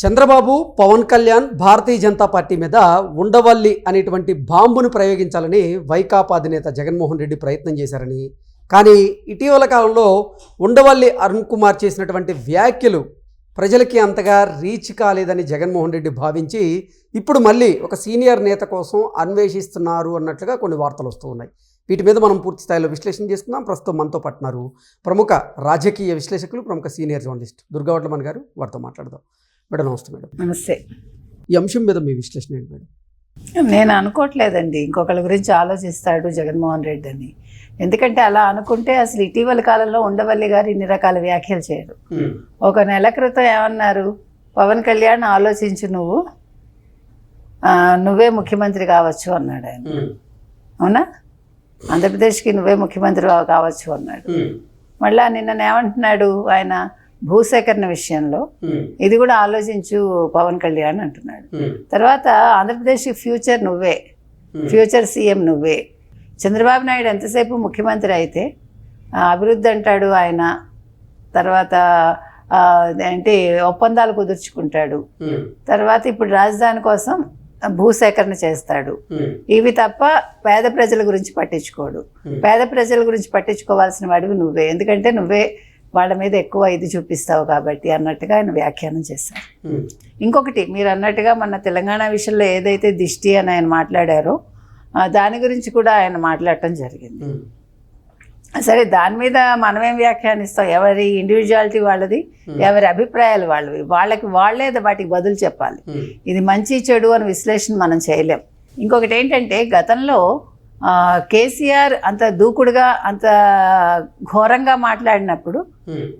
Chandrababu, Pawan Kalyan Bharatiya Janata party మీద ఉండవల్లి అనేటువంటి బాంబును ప్రయోగించాలని వైకాపా అధినేత జగన్మోహన్ రెడ్డి ప్రయత్నం చేశారని, కానీ ఇటీవల కాలంలో ఉండవల్లి అరుణ్ కుమార్ చేసినటువంటి వ్యాఖ్యలు ప్రజలకి అంతగా రీచ్ కాలేదని జగన్మోహన్ రెడ్డి భావించి ఇప్పుడు మళ్ళీ ఒక సీనియర్ నేత కోసం అన్వేషిస్తున్నారు అన్నట్లుగా కొన్ని వార్తలు వస్తూ ఉన్నాయి. వీటి మీద మనం పూర్తి స్థాయిలో విశ్లేషణ చేసుకుందాం. ప్రస్తుతం మనతో పట్టున్నారు ప్రముఖ రాజకీయ విశ్లేషకులు, ప్రముఖ సీనియర్ జర్నలిస్ట్ దుర్గావట్లమన్ గారు. వారితో మాట్లాడదాం. మేడం నమస్తే. మేడం నమస్తే. ఈ అంశం మీద మీ విశ్లేషణ ఏంటి మేడం? నేను అనుకోవట్లేదండి ఇంకొకళ్ళ గురించి ఆలోచిస్తాడు జగన్మోహన్ రెడ్డి అని. ఎందుకంటే అలా అనుకుంటే అసలు ఇటీవల కాలంలో ఉండవల్లి గారు ఇన్ని రకాల వ్యాఖ్యలు చేయరు. ఒక నెల క్రితం ఏమన్నారు, పవన్ కళ్యాణ్ ఆలోచించు, నువ్వే ముఖ్యమంత్రి కావచ్చు అన్నాడు ఆయన. అవునా? ఆంధ్రప్రదేశ్కి నువ్వే ముఖ్యమంత్రి కావచ్చు అన్నాడు. మళ్ళా నిన్ననేమంటున్నాడు ఆయన, భూసేకరణ విషయంలో ఇది కూడా ఆలోచించు పవన్ కళ్యాణ్ అంటున్నాడు. తర్వాత ఆంధ్రప్రదేశ్ ఫ్యూచర్ నువ్వే, ఫ్యూచర్ సీఎం నువ్వే. చంద్రబాబు నాయుడు ఎంతసేపు ముఖ్యమంత్రి అయితే అభివృద్ధి అంటాడు ఆయన, తర్వాత ఏంటి ఒప్పందాలు కుదుర్చుకుంటాడు, తర్వాత ఇప్పుడు రాజధాని కోసం భూసేకరణ చేస్తాడు. ఇవి తప్ప పేద ప్రజల గురించి పట్టించుకోడు. పేద ప్రజల గురించి పట్టించుకోవాల్సిన వాడివి నువ్వే, ఎందుకంటే నువ్వే వాళ్ళ మీద ఎక్కువ ఇది చూపిస్తావు కాబట్టి అన్నట్టుగా ఆయన వ్యాఖ్యానం చేశారు. ఇంకొకటి, మీరు అన్నట్టుగా మన తెలంగాణ విషయంలో ఏదైతే దిష్టి అని ఆయన మాట్లాడారో దాని గురించి కూడా ఆయన మాట్లాడటం జరిగింది. సరే, దాని మీద మనమేం వ్యాఖ్యానిస్తాం? ఎవరి ఇండివిజువాలిటీ వాళ్ళది, ఎవరి అభిప్రాయాలు వాళ్ళవి, వాళ్ళే వాటికి బదులు చెప్పాలి. ఇది మంచి చెడు అని విశ్లేషణ మనం చేయలేం. ఇంకొకటి ఏంటంటే, గతంలో కేసీఆర్ అంత దూకుడుగా అంత ఘోరంగా మాట్లాడినప్పుడు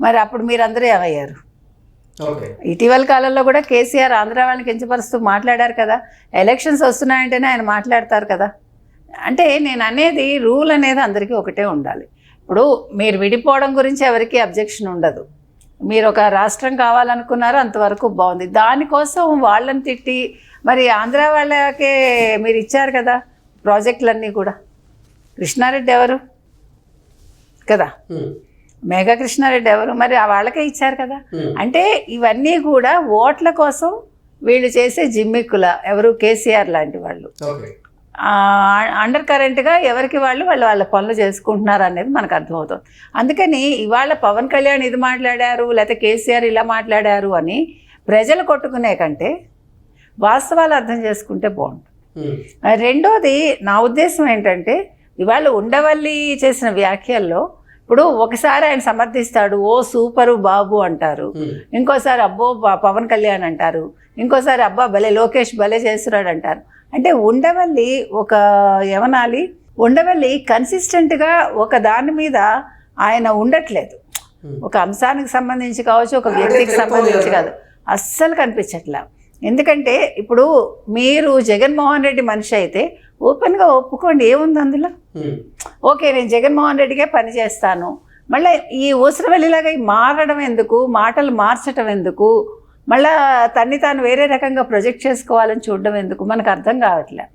మరి అప్పుడు మీరందరూ ఏమయ్యారు? ఇటీవల కాలంలో కూడా కేసీఆర్ ఆంధ్ర వాళ్ళని కించపరుస్తూ మాట్లాడారు కదా. ఎలక్షన్స్ వస్తున్నాయంటేనే ఆయన మాట్లాడతారు కదా. అంటే నేను అనేది, రూల్ అనేది అందరికీ ఒకటే ఉండాలి. ఇప్పుడు మీరు విడిపోవడం గురించి ఎవరికి అబ్జెక్షన్ ఉండదు. మీరు ఒక రాష్ట్రం కావాలనుకున్నారు, అంతవరకు బాగుంది. దానికోసం వాళ్ళని తిట్టి మరి ఆంధ్ర వాళ్ళకే మీరు ఇచ్చారు కదా ప్రాజెక్టులన్నీ కూడా. కృష్ణారెడ్డి ఎవరు కదా, మేఘా కృష్ణారెడ్డి ఎవరు, మరి వాళ్ళకే ఇచ్చారు కదా. అంటే ఇవన్నీ కూడా ఓట్ల కోసం వీళ్ళు చేసే జిమ్మిక్కుల, ఎవరు కేసీఆర్ లాంటి వాళ్ళు అండర్ కరెంట్గా ఎవరికి వాళ్ళ పనులు చేసుకుంటున్నారు అనేది మనకు అర్థమవుతుంది. అందుకని ఇవాళ పవన్ కళ్యాణ్ ఇది మాట్లాడారు, లేకపోతే కేసీఆర్ ఇలా మాట్లాడారు అని ప్రజలు కొట్టుకునే కంటే వాస్తవాలు అర్థం చేసుకుంటే బాగుంటుంది. రెండోది, నా ఉద్దేశం ఏంటంటే, ఇవాళ ఉండవల్లి చేసిన వ్యాఖ్యల్లో ఇప్పుడు ఒకసారి ఆయన సమర్థిస్తాడు, ఓ సూపరు బాబు అంటారు, ఇంకోసారి అబ్బో పవన్ కళ్యాణ్ అంటారు, ఇంకోసారి అబ్బా భలే లోకేష్ భలే చేస్తున్నాడు అంటారు. అంటే ఉండవల్లి ఉండవల్లి కన్సిస్టెంట్గా ఒక దాని మీద ఆయన ఉండట్లేదు. ఒక అంశానికి సంబంధించి కావచ్చు, ఒక వ్యక్తికి సంబంధించి కాదు, అస్సలు కనిపించట్లా. ఎందుకంటే ఇప్పుడు మీరు జగన్మోహన్ రెడ్డి మనిషి అయితే ఓపెన్గా ఒప్పుకోండి, ఏముంది అందులో? ఓకే, నేను జగన్మోహన్ రెడ్డికే పని చేస్తాను. మళ్ళీ ఈ ఊసరవెల్లిలాగా మారడం ఎందుకు, మాటలు మార్చడం ఎందుకు, మళ్ళా తన్ని తాను వేరే రకంగా ప్రొజెక్ట్ చేసుకోవాలని చూడడం ఎందుకు, మనకు అర్థం కావట్లే.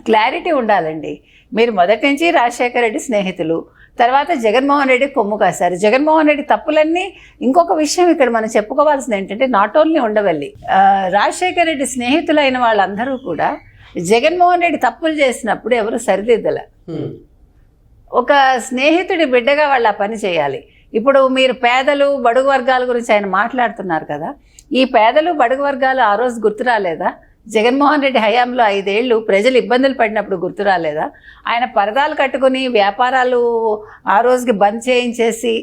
క్లారిటీ ఉండాలండి. మీరు మొదటి నుంచి రాజశేఖర రెడ్డి స్నేహితులు, తర్వాత జగన్మోహన్ రెడ్డి కొమ్ము కాశారు. జగన్మోహన్ రెడ్డి తప్పులన్నీ, ఇంకొక విషయం ఇక్కడ మనం చెప్పుకోవాల్సింది ఏంటంటే, నాట్ ఓన్లీ ఉండవల్లి, రాజశేఖర రెడ్డి స్నేహితులైన వాళ్ళందరూ కూడా జగన్మోహన్ రెడ్డి తప్పులు చేసినప్పుడు ఎవరు సరిదిద్దల. ఒక స్నేహితుడి బిడ్డగా వాళ్ళు ఆ పని చేయాలి. ఇప్పుడు మీరు పేదలు బడుగు వర్గాల గురించి ఆయన మాట్లాడుతున్నారు కదా, ఈ పేదలు బడుగు వర్గాలు ఆ రోజు గుర్తు రాలేదా? జగన్మోహన్ రెడ్డి హయాంలో 5 ఏళ్ళు ప్రజలు ఇబ్బందులు పడినప్పుడు గుర్తు రాలేదా? ఆయన పరదాలు కట్టుకుని వ్యాపారాలు ఆ రోజుకి బంద్ చేయించేసి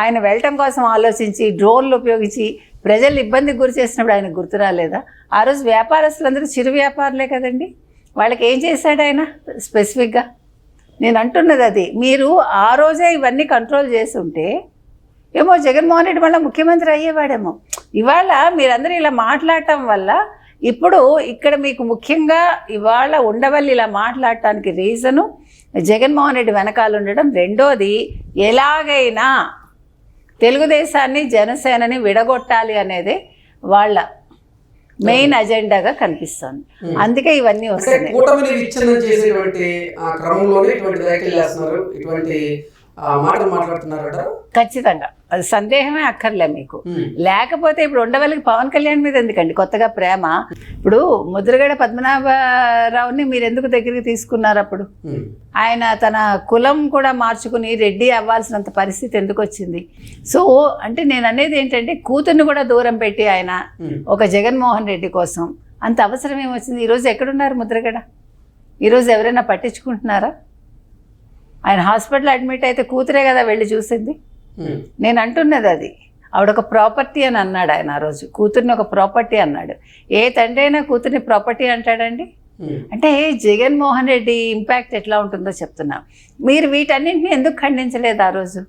ఆయన వెళ్ళటం కోసం ఆలోచించి డ్రోన్లు ఉపయోగించి ప్రజలు ఇబ్బందికి గురి చేసినప్పుడు ఆయనకు గుర్తు రాలేదా? ఆ రోజు వ్యాపారస్తులందరూ చిరు వ్యాపారులే కదండి. వాళ్ళకి ఏం చేశాడు ఆయన స్పెసిఫిక్గా? నేను అంటున్నది అది. మీరు ఆ రోజే ఇవన్నీ కంట్రోల్ చేసి ఉంటే ఏమో జగన్మోహన్ రెడ్డి మళ్ళీ ముఖ్యమంత్రి అయ్యేవాడేమో. ఇవాళ మీరందరూ ఇలా మాట్లాడటం వల్ల ఇప్పుడు ఇక్కడ మీకు ముఖ్యంగా ఇవాళ ఉండవల్లి ఇలా మాట్లాడటానికి రీజను జగన్మోహన్ రెడ్డి వెనకాల ఉండడం. రెండోది, ఎలాగైనా తెలుగుదేశాన్ని జనసేనని విడగొట్టాలి అనేది వాళ్ళ మెయిన్ అజెండాగా కనిపిస్తుంది. అందుకే ఇవన్నీ వస్తున్నాయి. కూటమిని విచ్ఛిన్నం చేసేటువంటి క్రమంలోనే ఇటువంటి వ్యాఖ్యలు చేస్తున్నారు. ఇటువంటి మాటలు మాట్లాడుతున్నారంటారు? ఖచ్చితంగా అది సందేహమే అక్కర్లే మీకు. లేకపోతే ఇప్పుడు ఉండవల్లికి పవన్ కళ్యాణ్ మీద ఎందుకండి కొత్తగా ప్రేమ? ఇప్పుడు ముద్రగడ పద్మనాభరావుని మీరు ఎందుకు దగ్గరికి తీసుకున్నారు? అప్పుడు ఆయన తన కులం కూడా మార్చుకుని రెడ్డి అవ్వాల్సినంత పరిస్థితి ఎందుకు వచ్చింది? సో అంటే నేను అనేది ఏంటంటే కూతుర్ని కూడా దూరం పెట్టి ఆయన ఒక జగన్మోహన్ రెడ్డి కోసం అంత అవసరం ఏమొచ్చింది? ఈరోజు ఎక్కడున్నారు ముద్రగడ? ఈరోజు ఎవరైనా పట్టించుకుంటున్నారా? ఆయన హాస్పిటల్ అడ్మిట్ అయితే కూతురే కదా వెళ్ళి చూసింది. నేను అంటున్నది అది. ఆవిడొక ప్రాపర్టీ అని అన్నాడు ఆయన ఆ రోజు. కూతుర్ని ఒక ప్రాపర్టీ అన్నాడు. ఏ తండ్రి అయినా కూతుర్ని ప్రాపర్టీ అంటాడండి? అంటే జగన్మోహన్ రెడ్డి ఇంపాక్ట్ ఎట్లా ఉంటుందో చెప్తున్నా. మీరు వీటన్నింటినీ ఎందుకు ఖండించలేదు ఆ రోజు?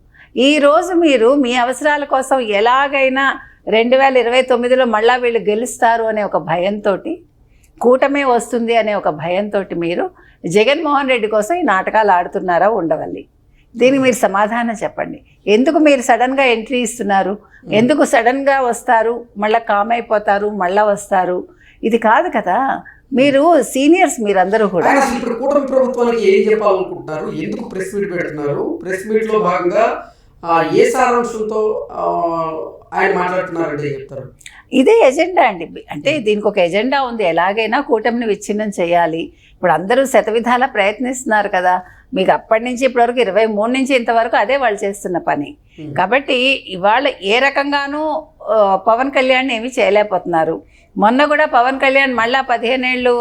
ఈ రోజు మీరు మీ అవసరాల కోసం ఎలాగైనా 2029లో మళ్ళా వీళ్ళు గెలుస్తారు అనే ఒక భయంతో, కూటమే వస్తుంది అనే ఒక భయంతో మీరు జగన్మోహన్ రెడ్డి కోసం ఈ నాటకాలు ఆడుతున్నారా ఉండవల్లి? దీనికి మీరు సమాధానం చెప్పండి. ఎందుకు మీరు సడన్గా ఎంట్రీ ఇస్తున్నారు? ఎందుకు సడన్గా వస్తారు, మళ్ళీ కామ్ అయిపోతారు, మళ్ళీ వస్తారు? ఇది కాదు కదా. మీరు సీనియర్స్, మీరందరూ కూడా. ఇప్పుడు కూటమి ప్రభుత్వానికి ఏం చెప్పాలనుకుంటున్నారు? ఎందుకు ప్రెస్ మీట్ పెడుతున్నారు? ప్రెస్ మీట్ లో భాగంగా ఏ సారాంశంతో ఆయన మాట్లాడుతున్నారంటే చెప్తారు? ఇదే ఎజెండా అండి. అంటే దీనికి ఒక ఎజెండా ఉంది. ఎలాగైనా కూటమిని విచ్ఛిన్నం చేయాలి. ఇప్పుడు అందరూ శతవిధాలా ప్రయత్నిస్తున్నారు కదా. మీకు అప్పటి నుంచి ఇప్పటివరకు 23 నుంచి ఇంతవరకు అదే వాళ్ళు చేస్తున్న పని. కాబట్టి ఇవాళ ఏ రకంగానూ పవన్ కళ్యాణ్ ఏమీ చేయలేకపోతున్నారు. మొన్న కూడా పవన్ కళ్యాణ్ మళ్ళా 15 ఏళ్ళు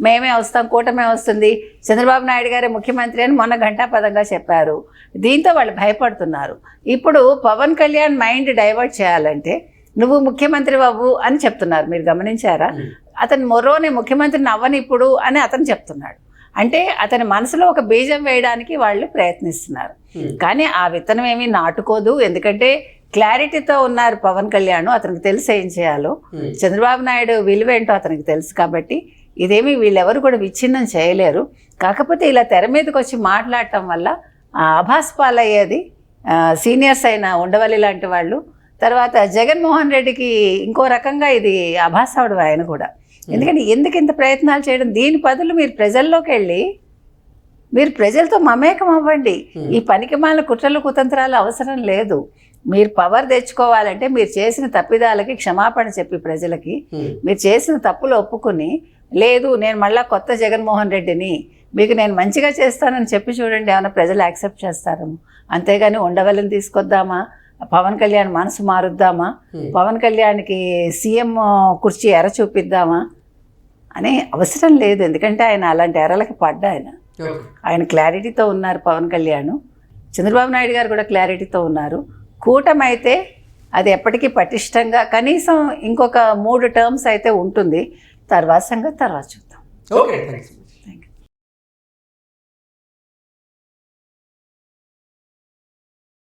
మేమే వస్తాం, కూటమే వస్తుంది, చంద్రబాబు నాయుడు గారే ముఖ్యమంత్రి అని మొన్న ఘంటాపదంగా చెప్పారు. దీంతో వాళ్ళు భయపడుతున్నారు. ఇప్పుడు పవన్ కళ్యాణ్ మైండ్ డైవర్ట్ చేయాలంటే నువ్వు ముఖ్యమంత్రి అవ్వు అని చెప్తున్నారు. మీరు గమనించారా? అతను మొర్రోని ముఖ్యమంత్రిని అవ్వని ఇప్పుడు అని అతను చెప్తున్నాడు. అంటే అతని మనసులో ఒక బీజం వేయడానికి వాళ్ళు ప్రయత్నిస్తున్నారు. కానీ ఆ విత్తనం ఏమీ నాటుకోదు. ఎందుకంటే క్లారిటీతో ఉన్నారు పవన్ కళ్యాణ్. అతనికి తెలుసు ఏం చేయాలో. చంద్రబాబు నాయుడు విలువేంటో అతనికి తెలుసు. కాబట్టి ఇదేమీ వీళ్ళెవరు కూడా విచ్ఛిన్నం చేయలేరు. కాకపోతే ఇలా తెర మీదకి వచ్చి మాట్లాడటం వల్ల అభాస్పాలయ్యేది సీనియర్స్ అయిన ఉండవల్లి లాంటి వాళ్ళు. తర్వాత జగన్మోహన్ రెడ్డికి ఇంకో రకంగా ఇది అభాస్ అవడం ఆయన కూడా. ఎందుకంటే ఎందుకు ఇంత ప్రయత్నాలు చేయడం? దీని బదులు మీరు ప్రజల్లోకి వెళ్ళి మీరు ప్రజలతో మమేకం అవ్వండి. ఈ పనికిమాలిన కుట్రలు కుతంత్రాలు అవసరం లేదు. మీరు పవర్ తెచ్చుకోవాలంటే మీరు చేసిన తప్పిదాలకి క్షమాపణ చెప్పి ప్రజలకి మీరు చేసిన తప్పులు ఒప్పుకుని, లేదు నేను మళ్ళీ కొత్త జగన్మోహన్ రెడ్డిని, మీకు నేను మంచిగా చేస్తానని చెప్పి చూడండి, ఏమైనా ప్రజలు యాక్సెప్ట్ చేస్తారేమో. అంతేగాని ఉండవల్లిని తీసుకొద్దామా, పవన్ కళ్యాణ్ మనసు మారుద్దామా, పవన్ కళ్యాణ్కి సీఎం కుర్చీ ఎర చూపిద్దామా అనే అవసరం లేదు. ఎందుకంటే ఆయన అలాంటి ఎరలకి పడ్డా ఆయన క్లారిటీతో ఉన్నారు. పవన్ కళ్యాణ్, చంద్రబాబు నాయుడు గారు కూడా క్లారిటీతో ఉన్నారు. కూటమి అయితే అది ఎప్పటికీ పటిష్టంగా కనీసం ఇంకొక 3 టర్మ్స్ అయితే ఉంటుంది. తర్వాత సంగతి తర్వాత చూద్దాం. Okay, thanks.